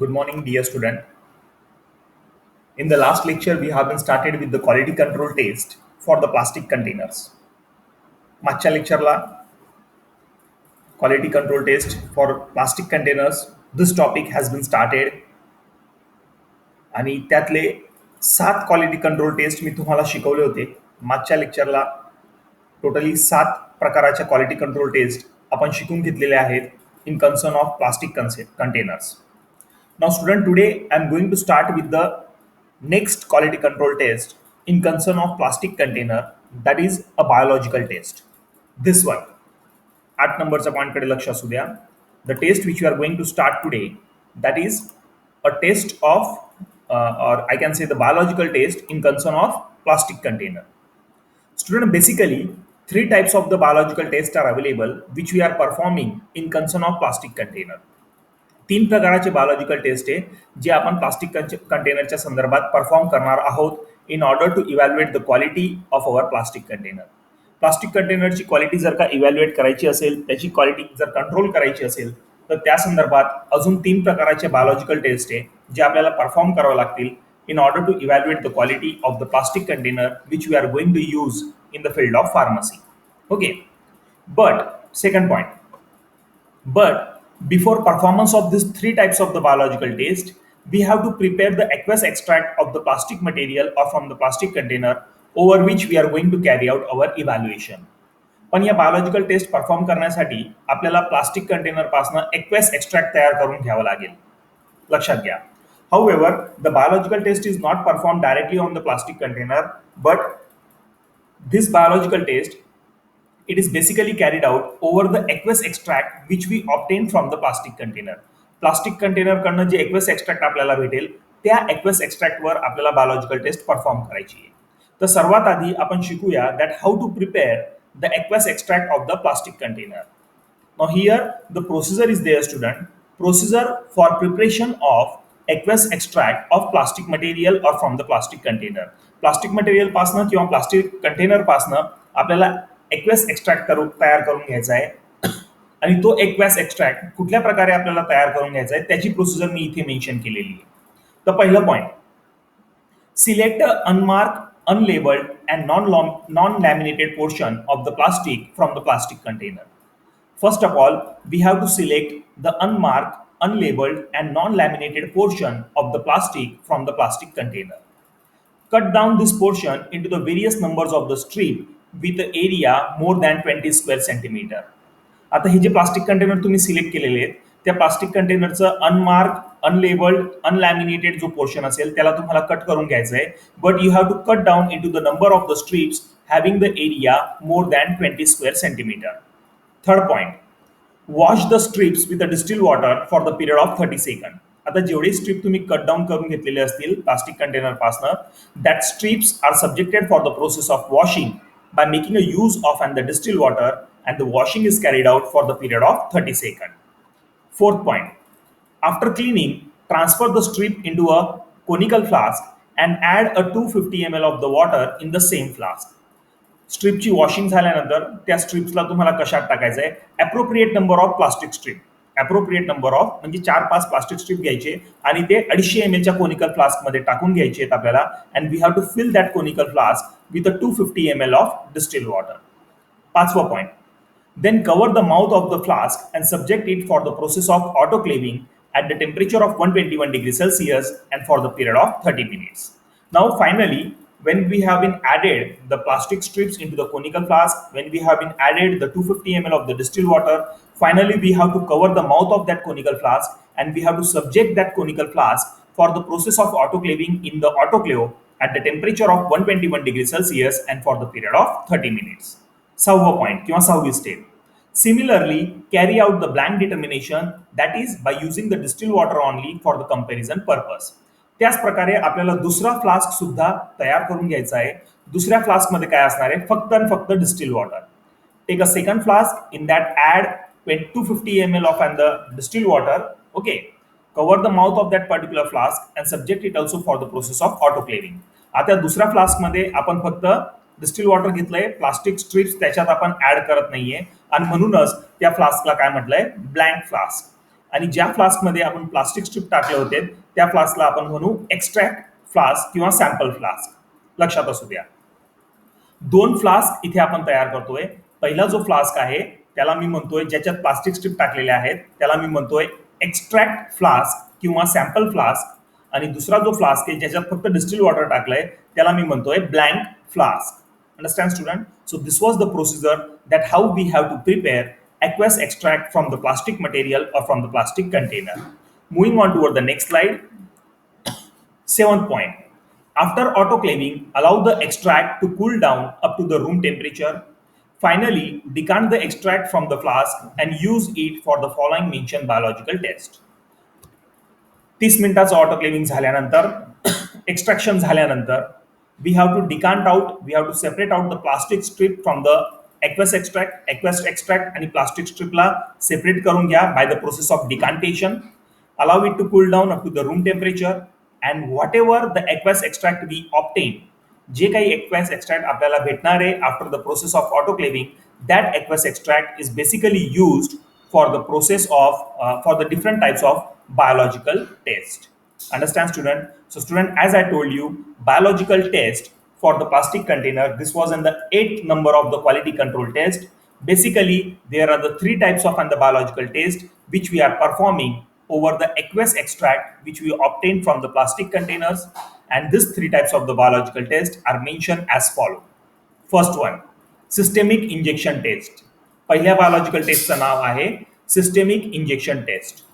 Good morning, dear student. In the last lecture, we have been started with the quality control test for the plastic containers. मागच्या लेक्चरला quality control test for plastic containers. This topic has been started आणि त्यातले 7 quality control test मी तुम्हाला शिकवले होते. मागच्या लेक्चरला totally 7 प्रकारच्या quality control test आपण शिकून घेतलेले आहेत in concern of plastic containers. Now, student, today I am going to start with the next quality control test in concern of plastic container, that is a biological test. This one, 8 नंबरचा point कडे लक्ष असू द्या. The test which we are going to start today, that is a test of, or I can say the biological test in concern of plastic container. Student, basically, 3 types of the biological tests are available which we are performing in concern of plastic container. 3 प्रकारचे biological test आहे जे आपण plastic कंटेनरच्या संदर्भात perform करणार आहोत in order to evaluate the quality of our plastic container. Plastic कंटेनरची quality जर का evaluate करायची असेल, त्याची क्वालिटी जर कंट्रोल करायची असेल, तर त्या संदर्भात अजून 3 प्रकारचे बायोलॉजिकल टेस्ट आहे जे आपल्याला परफॉर्म करावे लागतील in order to evaluate the quality of the plastic container which we are going to use in the field of pharmacy. Okay, but second point, but before performance of these 3 types of the biological test, we have to prepare the aqueous extract of the plastic material or from the plastic container over which we are going to carry out our evaluation. पण या biological test perform करण्यासाठी आपल्याला plastic container पासून aqueous extract तयार करून घ्यावं लागेल. लक्षात घ्या. However, the biological test is not performed directly on the plastic container, but this biological test, it is basically carried out over the aqueous extract which we obtain from the plastic container. Plastic container कडनं जे aqueous extract आपल्याला भेटेल त्या aqueous एक्स्ट्रॅक्टवर आपल्याला biological test perform करायची आहे. तर सर्वात आधी आपण शिकूया that how to prepare the aqueous extract of the plastic container. Now here the procedure is there, student. Procedure for preparation of aqueous extract of plastic material or from the plastic container. Plastic material पासनं किंवा plastic container पासनं आपल्याला aqueous extract तयार करून घ्यायचा आहे आणि तो एक्वेस एक्स्ट्रॅक्ट कुठल्या प्रकारे आपल्याला तयार करून घ्यायचा आहे त्याची प्रोसिजर मी इथे मेन्शन केलेली आहे. तर पहिलं point, select unmark, unlabelled and non laminated portion of the plastic from the plastic container. First of all, we have to select the unmarked, unlabeled and non-laminated portion of the plastic from the plastic container. Cut down this portion into the various numbers of the strip with the area more than 20 square centimeter. आता हे जे plastic container तुम्ही select केलेले आहेत त्या plastic कंटेनरचं unmark, unlabelled, unlaminated जो portion असेल त्याला तुम्हाला कट करून घ्यायचं आहे. But you have to cut down into the number of the strips having the area more than 20 square centimetre. Third point, wash the strips with a distil water for the period of 30 second. आता जेवढे strip तुम्ही cut down करून घेतलेले असतील plastic container पासनं, that strips are subjected for the process of washing by making a use of and the distilled water, and the washing is carried out for the period of 30 seconds. Fourth point, after cleaning, transfer the strip into a conical flask and add a 250 ml of the water in the same flask. स्ट्रिपची washing झाल्यानंतर त्या स्ट्रिप्सला तुम्हाला कशात टाकायचं आहे, appropriate number of plastic strip, appropriate number of म्हणजे 4-5 plastic strip घ्यायचे आणि ते 250 ml कोनिकल फ्लास्कमध्ये टाकून घ्यायचे आहेत आपल्याला. And we have to fill that conical flask with a 250 ml of distilled water. पाचवा point, then cover the mouth of the flask and subject it for the process of autoclaving at the temperature of 121 degrees Celsius and for the period of 30 minutes. Now finally, when we have been added the plastic strips into the conical flask, when we have been added the 250 ml of the distilled water, finally we have to cover the mouth of that conical flask and we have to subject that conical flask for the process of autoclaving in the autoclave at the temperature of 121 degrees Celsius and for the period of 30 minutes. सहावा point किंवा सहावी step, similarly carry out the blank determination, that is by using the distilled water only for the comparison purpose. त्याच प्रकारे आपल्याला दुसरा flask सुद्धा तयार करून घ्यायचा आहे. दुसऱ्या फ्लास्क मध्ये काय असणार आहे, फक्त आणि फक्त distil water. Take a second flask, in that add 250 ml of and the distil water. Okay, cover the mouth of that particular flask and subject it also for the process of autoclaving. आता दुसऱ्या flask मध्ये आपण फक्त distil water घेतलंय, plastic strips त्याच्यात आपण add करत नाहीये आणि म्हणूनच त्या फ्लास्कला काय म्हटलंय, ब्लँक फ्लास्क. आणि ज्या फ्लास्कमध्ये आपण प्लास्टिक स्ट्रिप टाकले होते त्या फ्लास्कला आपण म्हणू एक्स्ट्रॅक्ट फ्लास्क किंवा सॅम्पल फ्लास्क. लक्षात असू द्या. दोन फ्लास्क इथे आपण तयार करतोय. पहिला जो फ्लास्क आहे त्याला मी म्हणतोय, ज्याच्यात प्लास्टिक स्ट्रिप टाकलेले आहेत त्याला मी म्हणतोय एक्स्ट्रॅक्ट फ्लास्क किंवा सॅम्पल फ्लास्क. आणि दुसरा जो फ्लास्क आहे ज्याच्यात फक्त डिस्टिल वॉटर टाकलंय त्याला मी म्हणतोय blank flask. Understand, student? So this was the procedure that how we have to prepare aqueous extract from the plastic material or from the plastic container. Moving on toward the next slide. Seventh point. After autoclaving, allow the extract to cool down up to the room temperature. Finally, decant the extract from the flask and use it for the following mentioned biological test. 30 मिनिटाचं autoclaving झाल्यानंतर extraction झाल्यानंतर we have to decant out, we have to separate out the plastic strip from the aqueous extract आणि plastic strip ला separate करून घ्या by the process of decantation. Allow it to cool down up to the room temperature and whatever the aqueous extract we obtain, जे काही aqueous extract आपल्याला भेटणार आहे after the process of autoclaving, that aqueous extract is basically used for the process of for the different types of biological test. Understand, student? So student, as I told you, biological test for the plastic container, this was in the 8th number of the quality control test. Basically, there are the three types of the biological test which we are performing over the aqueous extract which we obtained from the plastic containers, and these three types of the biological test are mentioned as follow. First one, systemic injection test. पहिल्या biological testचं नाव आहे systemic injection test.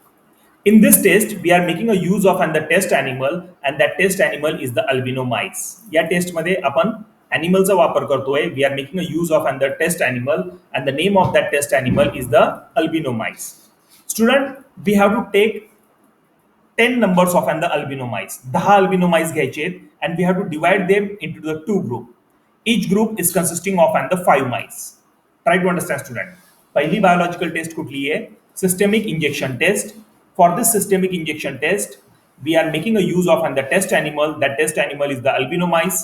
In this test, we are making a use of the test animal, and that test animal is the albino mice. या टेस्टमध्ये आपण animalचा वापर करतोय. We are making a use of the test animal, and the name of that test animal is the albino mice. Student, we have to take 10 numbers of the albino mice. 10 albino mice घ्यायचे and we have to divide them into the two group. Each group is consisting of the 5 mice. Try to understand, student. पहिली biological test कुठली आहे? Systemic injection test. For this systemic injection test, we are making a use of the test animal. That test animal is the albino mice.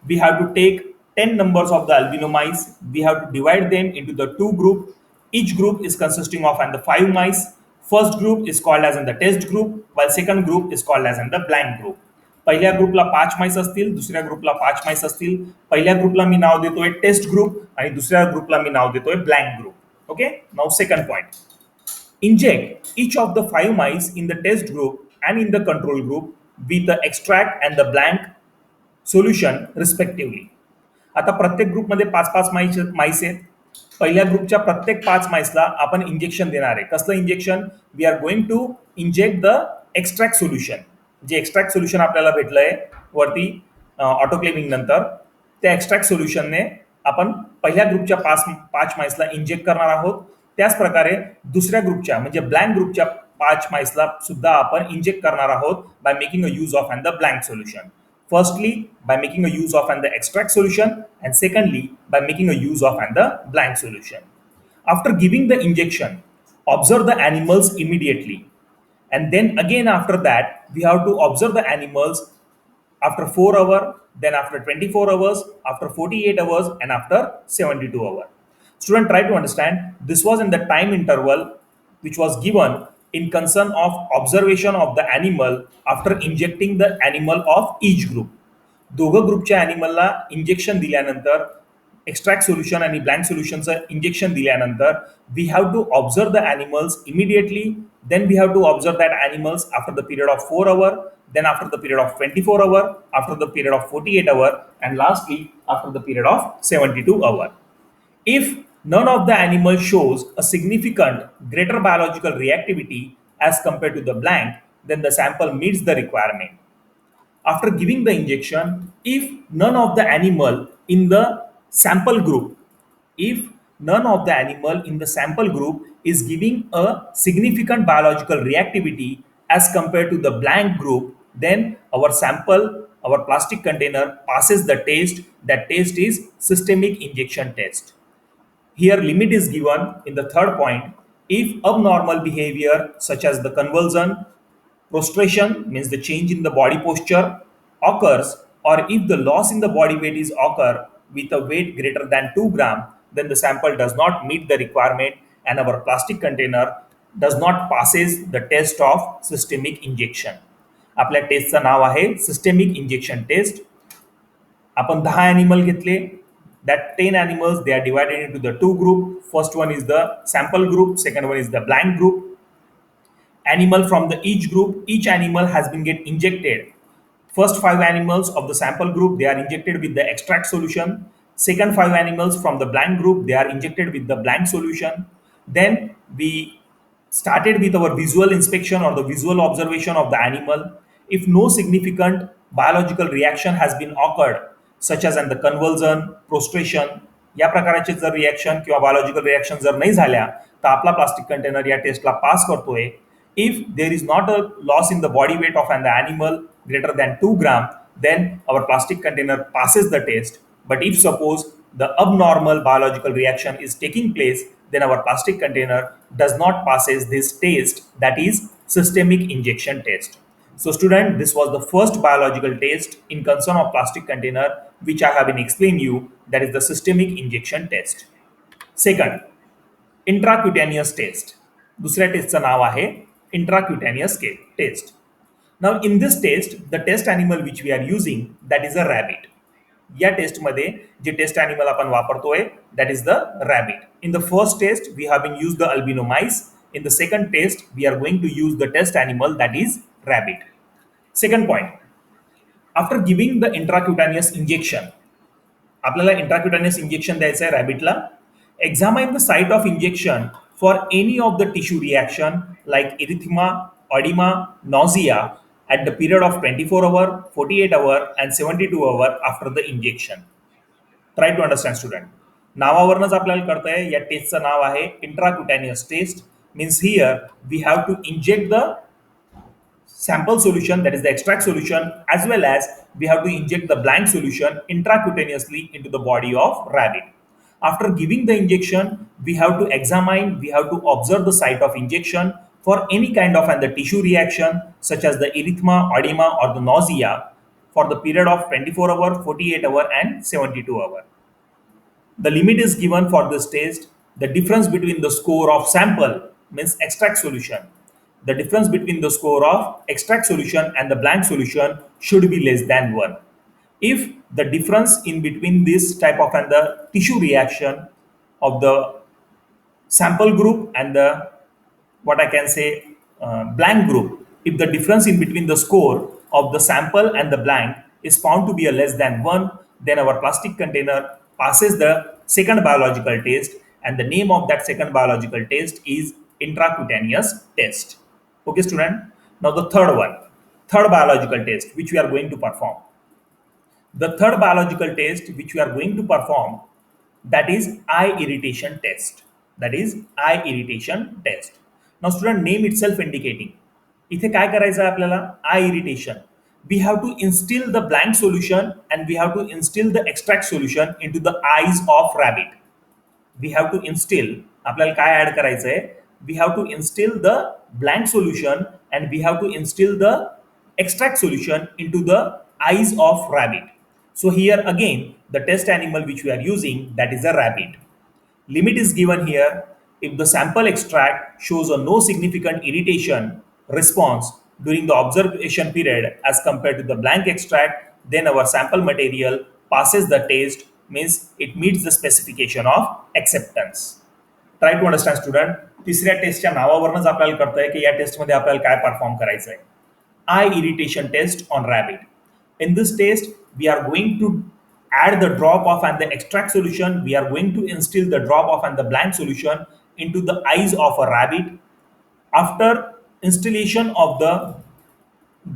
We have to take 10 numbers of the albino mice. We have to divide them into the two group. Each group is consisting of the 5 mice. First group is called as the test group, while second group is called as the blank group. पहिल्या ग्रुपला 5 माइस असतील, दुसऱ्या ग्रुपला 5 माइस असतील. पहिल्या ग्रुपला मी नाव देतोय टेस्ट ग्रुप आणि दुसऱ्या ग्रुपला मी नाव देतोय blank group. Okay, now second point. Inject each of the 5 mice in the test group and in the control group with the extract and the blank solution respectively. आता प्रत्येक ग्रुपमध्ये 5-5 माइस आहेत. पहिल्या ग्रुपच्या प्रत्येक 5 माइसला आपण इंजेक्शन देणार आहे. कसलं injection? We are going to inject the extract solution. जे एक्स्ट्रॅक्ट सोल्युशन आपल्याला भेटलंय वरती ऑटोक्लेविंग नंतर, त्या एक्स्ट्रॅक्ट सोल्युशनने आपण पहिल्या ग्रुपच्या 5 माइसला इंजेक्ट करणार आहोत. त्याच प्रकारे दुसऱ्या ग्रुपच्या म्हणजे ब्लँक ग्रुपच्या 5 माइसला सुद्धा आपण इंजेक्ट करणार आहोत by making a use of the blank solution. Firstly, by making a use of the extract solution, and secondly, by making a use of the blank solution. After giving the injection, observe the animals immediately, and then again after that, we have to observe the animals after 4 hours, then after 24 hours, after 48 hours, and after 72 hours. Student, try to understand, this was in the time interval which was given in concern of observation of the animal after injecting the animal of each group. दोघं ग्रुपच्या ॲनिमलला injection दिल्यानंतर, extract solution आणि blank सोल्युशनचं injection दिल्यानंतर, we have to observe the animals immediately. Then we have to observe that animals after the period of 4 hours, then after the period of 24 hours, after the period of 48 hours, and lastly after the period of 72 hours. If none of the animals shows a significant greater biological reactivity as compared to the blank, then the sample meets the requirement. After giving the injection, if none of the animal in the sample group, if none of the animal in the sample group is giving a significant biological reactivity as compared to the blank group, then our sample, our plastic container passes the test. That test is systemic injection test. Here limit is given in the third point. If abnormal behavior such as the convulsion, prostration means the change in the body posture occurs, or if the loss in the body weight is occur with a weight greater than 2 gram, then the sample does not meet the requirement and our plastic container does not passes the test of systemic injection. आपल्या टेस्टचं नाव आहे systemic injection test. आपण 10 animal घेतले. That 10 animals they are divided into the two group. First one is the sample group, second one is the blank group. Animal from the each group, each animal has been get injected. First 5 animals of the sample group, they are injected with the extract solution. Second 5 animals from the blank group, they are injected with the blank solution. Then we started with our visual inspection or the visual observation of the animal. If no significant biological reaction has been occurred, such as the convulsion, prostration, या प्रकारचे जर reaction किंवा biological reaction जर नाही झाल्या तर आपला plastic container या टेस्टला पास करतोय. If there is not a loss in the body weight of an animal greater than 2 gram, then our plastic container passes the test. But if suppose the abnormal biological reaction is taking place, then our plastic container does not passes this test, that is systemic injection test. So student, this was the first biological test in concern of plastic container which I have been explaining you, that is the systemic injection test. Second, intracutaneous test. दुसऱ्या टेस्टचं नाव आहे intracutaneous test. Now in this test, the test animal which we are using, that is a rabbit. या टेस्टमध्ये जे test animal आपण वापरतोय, that is the rabbit. In the first test, we have been used the albino mice. In the second test, we are going to use the test animal, that is rabbit. Second point, after giving the intracutaneous injection, आपल्याला इंट्राक्युटानियस injection द्यायचं आहे रॅबिटला. Examine the site of injection for any of the tissue reaction like erythema, oedema, nausea at the period of 24 hour, 48 hour and 72 hour after the injection. Try to understand student. नावावरूनच आपल्याला कळतंय या टेस्टचं नाव आहे intracutaneous test. Means here we have to inject the sample solution, that is the extract solution, as well as we have to inject the blank solution intracutaneously into the body of rabbit. After giving the injection, we have to examine, we have to observe the site of injection for any kind of the tissue reaction such as the erythema, edema or the nausea for the period of 24 hour, 48 hour and 72 hour. The limit is given for this test. The difference between the score of sample, means extract solution, the difference between the score of extract solution and the blank solution should be less than 1. If the difference in between this type of and the tissue reaction of the sample group and the what I can say blank group, if the difference in between the score of the sample and the blank is found to be a less than 1, then our plastic container passes the second biological test, and the name of that second biological test is intracutaneous test. Okay student, now the third biological test which we are going to perform. The third biological test which we are going to perform, that is eye irritation test. That is eye irritation test. Now student, name itself indicating, इथे काय करायचं आहे आपल्याला, eye irritation. We have to instill the blank solution and we have to instill the extract solution into the eyes of rabbit. We have to instill, आपल्याला काय add करायचं आहे, we have to instill the blank solution and we have to instill the extract solution into the eyes of rabbit. So here again, the test animal which we are using, that is a rabbit. Limit is given here. If the sample extract shows a no significant irritation response during the observation period as compared to the blank extract, then our sample material passes the test, means it meets the specification of acceptance. Try to understand student. तिसऱ्या टेस्टच्या नावावरूनच आपल्याला कळतंय की या टेस्टमध्ये आपल्याला काय perform करायचं आहे. Eye irritation test on rabbit. In this test, we are going to add the drop of and the extract solution. We are going to instill the drop of and the blank solution into the eyes of a rabbit. After installation of the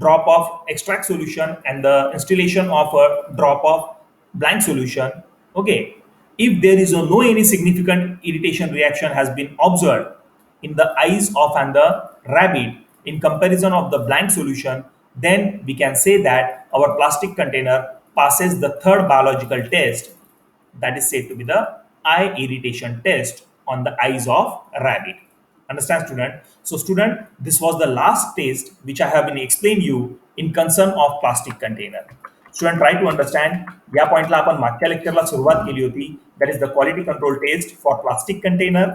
drop of extract solution and the installation of a drop of blank solution, okay, if there is no any significant irritation reaction has been observed in the eyes of and the rabbit in comparison of the blank solution, then we can say that our plastic container passes the third biological test, that is said to be the eye irritation test on the eyes of rabbit. Understand student? So student, this was the last test which I have been explained you in concern of plastic container. Student, try to understand. या पॉइंटला आपण मागच्या लेक्चरला सुरुवात केली होती, that is the quality control test for plastic container.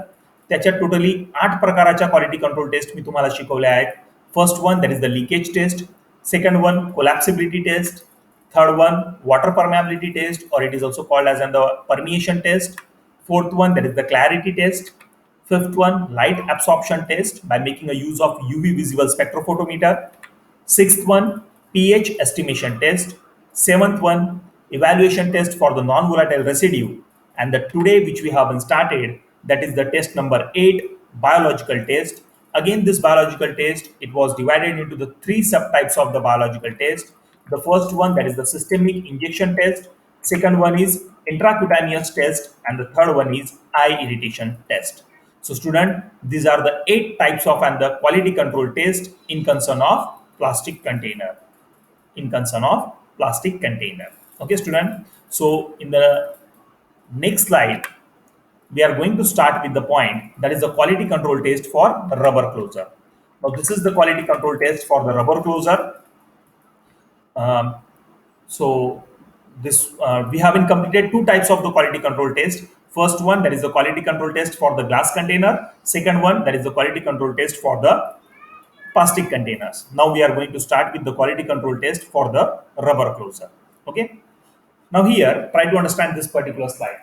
त्याच्यात totally 8 प्रकाराच्या quality control test मी तुम्हाला शिकवल्या आहेत. First one that is the leakage test, second one collapsibility test, third one water permeability test, or it is also called as the permeation test. Fourth one, that is the clarity test. Fifth one, light absorption test by making a use of UV visible spectrophotometer. Sixth one, pH estimation test. Seventh one, evaluation test for the non-volatile residue. And the today which we have been started, that is the test number 8, biological test. Again, this biological test, it was divided into the 3 subtypes of the biological test. The first one, that is the systemic injection test. Second one is intracutaneous test, and the third one is eye irritation test. So student, these are the 8 types of and the quality control test in concern of plastic container. In concern of plastic container. Okay student. So in the next slide, we are going to start with the point that is the quality control test for the rubber closer. Now this is the quality control test for the rubber closer. So this we have been completed 2 types of the quality control test. First one, that is the quality control test for the glass container. Second one, that is the quality control test for the plastic containers. Now we are going to start with the quality control test for the rubber closer. Okay. Now here, try to understand this particular slide.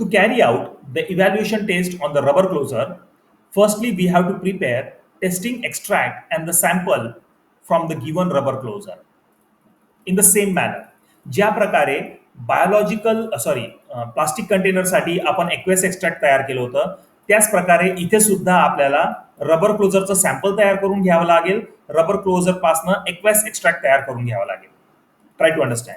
To carry out the evaluation test on the rubber closer, firstly we have to prepare testing extract and the sample from the given rubber closer. In the same manner ज्या प्रकारे plastic कंटेनरसाठी आपण aqueous extract तयार केलं होतं, त्याच प्रकारे इथे सुद्धा आपल्याला रबर क्लोजरचं सॅम्पल तयार करून घ्यावं लागेल. रबर क्लोजर पासनं एक्वेस एक्स्ट्रॅक्ट तयार करून घ्यावं लागेल. Try to understand.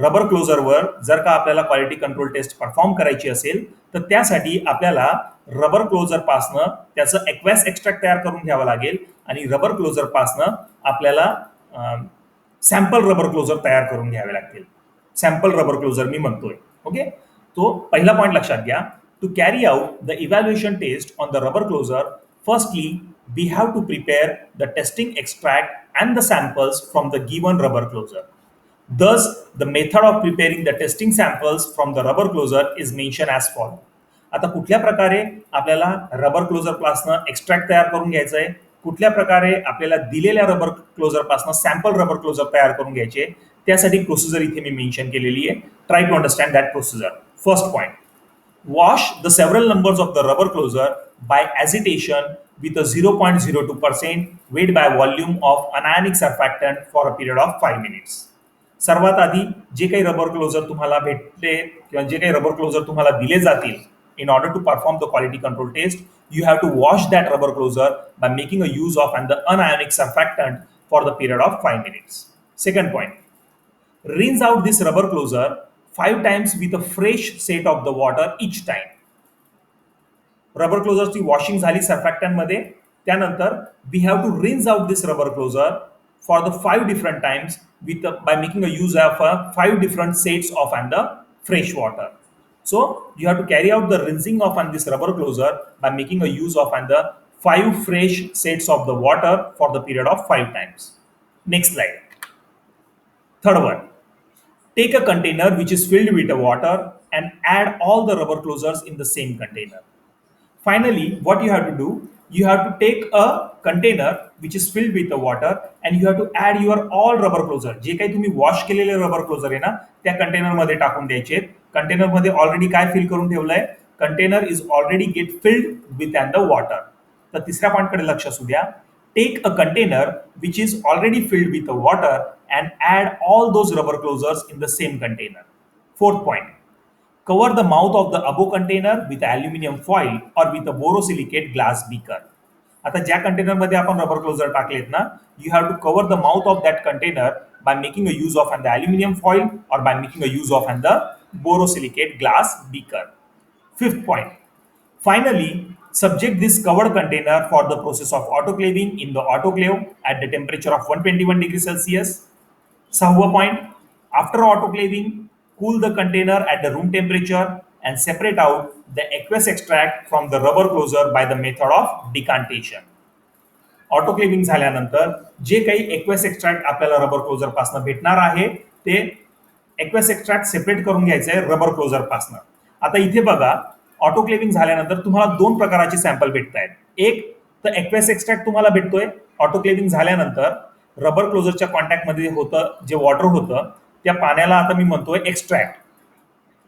रबर क्लोजरवर जर का आपल्याला क्वालिटी कंट्रोल टेस्ट परफॉर्म करायची असेल तर त्यासाठी आपल्याला रबर क्लोजर पासनं त्याचं एक्वेस एक्स्ट्रॅक्ट तयार करून घ्यावं लागेल आणि रबर क्लोजर पासनं आपल्याला सॅम्पल रबर क्लोजर तयार करून घ्यावे लागतील. सॅम्पल रबर क्लोजर मी म्हणतोय. ओके. तो पहिला पॉईंट लक्षात घ्या. To carry out the evaluation test on the rubber closure, firstly we have to prepare the testing extract and the samples from the given rubber closer. Thus, the method of preparing the testing samples from the rubber closer is mentioned as follows. आता कुठल्या प्रकारे आपल्याला rubber closure पासनं extract तयार करून घ्यायचं आहे, कुठल्या प्रकारे आपल्याला दिलेल्या रबर क्लोजर पासनं सॅम्पल रबर क्लोजर तयार करून घ्यायचे, त्यासाठी प्रोसिजर इथे मी मेन्शन केलेली आहे. Try to understand that procedure. First point, wash the several numbers of the rubber closure by agitation with a 0.02% weight by volume of anionic surfactant for a period of 5 minutes. सर्वात आधी जे काही rubber closure तुम्हाला भेटले किंवा जे काही rubber closure तुम्हाला दिले जातील, in order to perform the quality control test, you have to wash that rubber closer by making a use of the anionic surfactant for the period of 5 minutes. Second point, rinse out this rubber closer 5 times with a fresh set of the water each time. Rubber क्लोजरची washing झाली surfactant मध्ये, त्यानंतर we have to rinse out this rubber closure for the 5 different times with by making a use of 5 different sets of and the fresh water. So you have to carry out the rinsing of and this rubber closure by making a use of and the 5 fresh sets of the water for the period of 5 times. Next slide. Third one, take a container which is filled with water and add all the rubber closers in the same container. Finally, what you have to do, you have to take a container which is filled with the water and you have to add your all rubber closer. जे काही तुम्ही wash केलेले rubber closure आहे ना, त्या container मध्ये टाकून द्यायचे. Container मध्ये ऑलरेडी काय फिल करून ठेवलंय, container is already get filled with and the water. तर तिसऱ्या पॉइंट कडे लक्ष असू द्या. Take a container which is already filled with the water and add all those rubber closers in the same container. Fourth point, cover the mouth of the above container with aluminum foil or with a borosilicate glass beaker. आता ज्या container मध्ये आपण rubber closure टाकलेत ना, you have to cover the mouth of that container by making a use of the aluminum foil or by making a use of the borosilicate glass beaker. Fifth point, finally, subject this covered container for the process of autoclaving in the autoclave at the temperature of 121 degrees Celsius. सहावा point, after autoclaving cool the container at the room temperature and separate out the aqueous extract from the rubber closer by the method of decantation. Autoclaving झाल्यानंतर जे काही aqueous extract आपल्याला rubber closure पासनं भेटणार आहे ते aqueous extract separate करून घ्यायचं आहे रबर क्लोजर पासनं. आता इथे बघा, ऑटोक्लेव्हिंग झाल्यानंतर तुम्हाला दोन प्रकारचे सॅम्पल भेटत आहेत. एक तर एक्वेस एक्स्ट्रॅक्ट तुम्हाला भेटतोय ऑटोक्लेव्हिंग झाल्यानंतर. रबर क्लोजरच्या कॉन्टॅक्टमध्ये होतं जे वॉटर होतं त्या पाण्याला आता मी म्हणतोय एक्स्ट्रॅक्ट,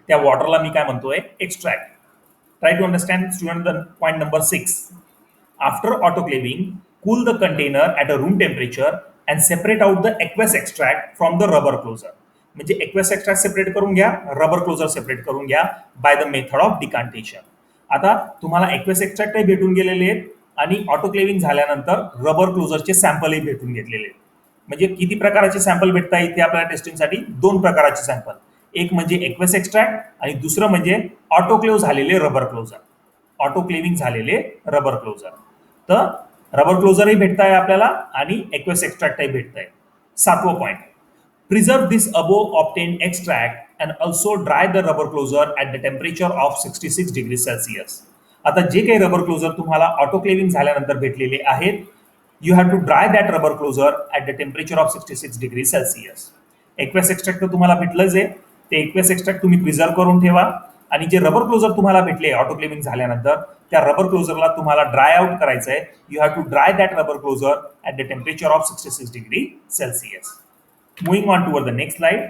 त्या वॉटरला मी काय म्हणतोय extract. Try to understand student the point number 6. After autoclaving, cool the container at a room temperature and separate out the aqueous extract from the rubber closer. म्हणजे aqueous extract सेपरेट करून घ्या, rubber closure separate करून घ्या by the method of डिकांटेशन. आता तुम्हाला aqueous extract भेटून गेलेले आहेत आणि ऑटोक्लेव्हिंग झाल्यानंतर रबर क्लोजरचे सॅम्पलही भेटून घेतलेले आहेत. म्हणजे किती प्रकारचे सॅम्पल भेटतात इथे आपल्याला टेस्टिंगसाठी? दोन प्रकारचे सॅम्पल. एक म्हणजे एक्वेस एक्स्ट्रॅक्ट आणि दुसरं म्हणजे ऑटोक्लेव्ह झालेले रबर क्लोजर. ऑटोक्लेव्हिंग झालेले रबर क्लोजर. तर रबर क्लोजरही भेटत आहे आपल्याला आणि एक्वेस एक्स्ट्रॅक्टही भेटत आहे. 7वं point, preserve this above obtain extract and also dry the rubber closure at the temperature of 66 degree Celsius. आता जे काही रबर क्लोजर तुम्हाला ऑटोक्लेव्हिंग झाल्यानंतर भेटलेले आहेत, you have to dry that rubber closure at the temperature of 66 degree Celsius. Aqueous extract तर तुम्हाला भेटलंच आहे, ते एक्वेस एक्स्ट्रॅक्ट तुम्ही प्रिझर्व करून ठेवा आणि जे रबर क्लोजर तुम्हाला भेटले ऑटोक्लेव्हिंग झाल्यानंतर त्या रबर क्लोजरला तुम्हाला ड्राय आउट करायचं आहे. You have to dry that rubber closure at the temperature of 66 degree Celsius. Moving on toward the next slide,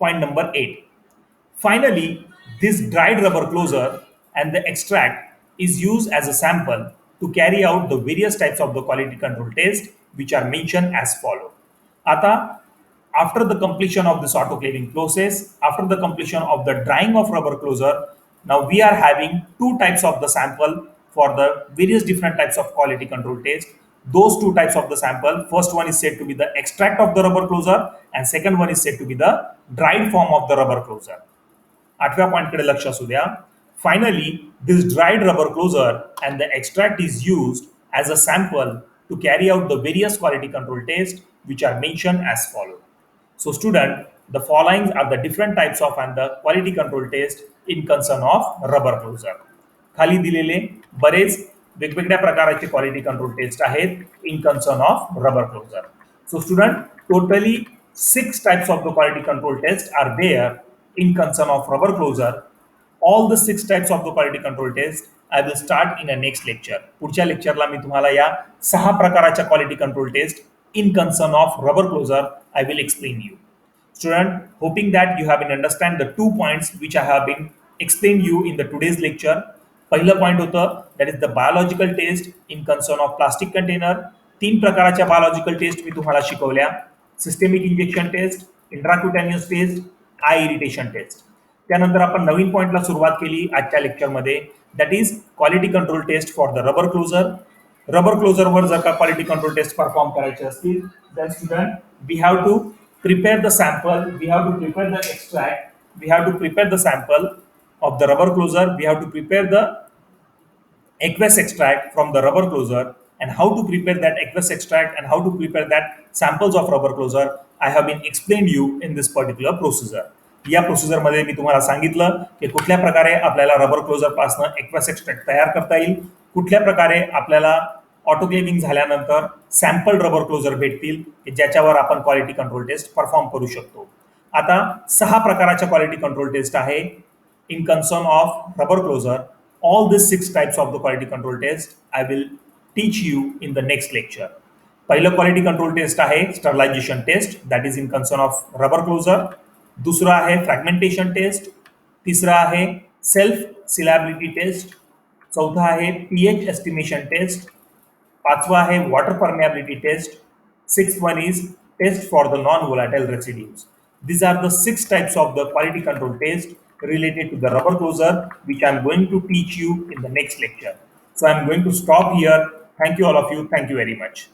point number 8. Finally, this dried rubber closer and the extract is used as a sample to carry out the various types of the quality control test which are mentioned as follow. आता after the completion of this autoclaving process, after the completion of the drying of rubber closer, now we are having two types of the sample for the various different types of quality control test. Those two types of the sample, first one is said to be the extract of the rubber closer and second one is said to be the dried form of the rubber closer. 8व्या पॉइंटकडे लक्ष असू द्या. Finally, this dried rubber closer and the extract is used as a sample to carry out the various quality control tests which are mentioned as follow. So student, the following are the different types of and the quality control test in concern of rubber closer. खाली दिलेले बरेच वेगवेगळ्या प्रकारचे quality control test आहेत in concern of rubber closure. So student, totally 6 types of the quality control test are there in concern of rubber closure. All the 6 types of the quality control test I will start in a next lecture. पुढच्या लेक्चरला मी तुम्हाला या 6 प्रकारच्या quality control test in concern of rubber closure I will explain you. Student, hoping that you have been understand the 2 points which I have been explained you in the today's lecture. पहिलं point होतं that is the biological test in concern of plastic container. 3 प्रकारच्या biological test मी तुम्हाला शिकवल्या. Systemic injection test, intracutaneous test, eye irritation test. त्यानंतर आपण नवीन पॉइंटला सुरुवात केली आजच्या लेक्चरमध्ये, that is quality control test for the rubber closure. Rubber क्लोजरवर जर का क्वालिटी कंट्रोल टेस्ट परफॉर्म करायचे असतील then student we have to prepare the sample, we have to prepare the extract, we have to prepare the sample of the rubber closer, we have to prepare the aqueous extract from the rubber closer, and how to prepare that aqueous extract and how to prepare that samples of rubber closer I have been explained you in this particular procedure. या procedure मध्ये मी तुम्हाला सांगितलं की कुठल्या प्रकारे आपल्याला rubber closure पासून aqueous extract तयार करता येईल, कुठल्या प्रकारे आपल्याला ऑटोक्लेव्हिंग झाल्यानंतर सॅम्पल रबर क्लोजर भेटतील की ज्याच्यावर आपण क्वालिटी कंट्रोल टेस्ट परफॉर्म करू शकतो. आता 6 प्रकारच्या क्वालिटी कंट्रोल टेस्ट आहे in concern of rubber closure. All this 6 types of the quality control test I will teach you in the next lecture. पहिलं क्वालिटी कंट्रोल टेस्ट आहे sterilisation test, that is in concern of rubber closure. दुसरं आहे fragmentation test. तिसरं आहे self सिलॅबिलिटी test. चौथं आहे pH estimation test. 5वां आहे water permeability test. 6th one is test for the non-volatile residues. These are the 6 types of the quality control test related to the rubber closer which I am going to teach you in the next lecture. So I am going to stop here. Thank you all of you. Thank you very much.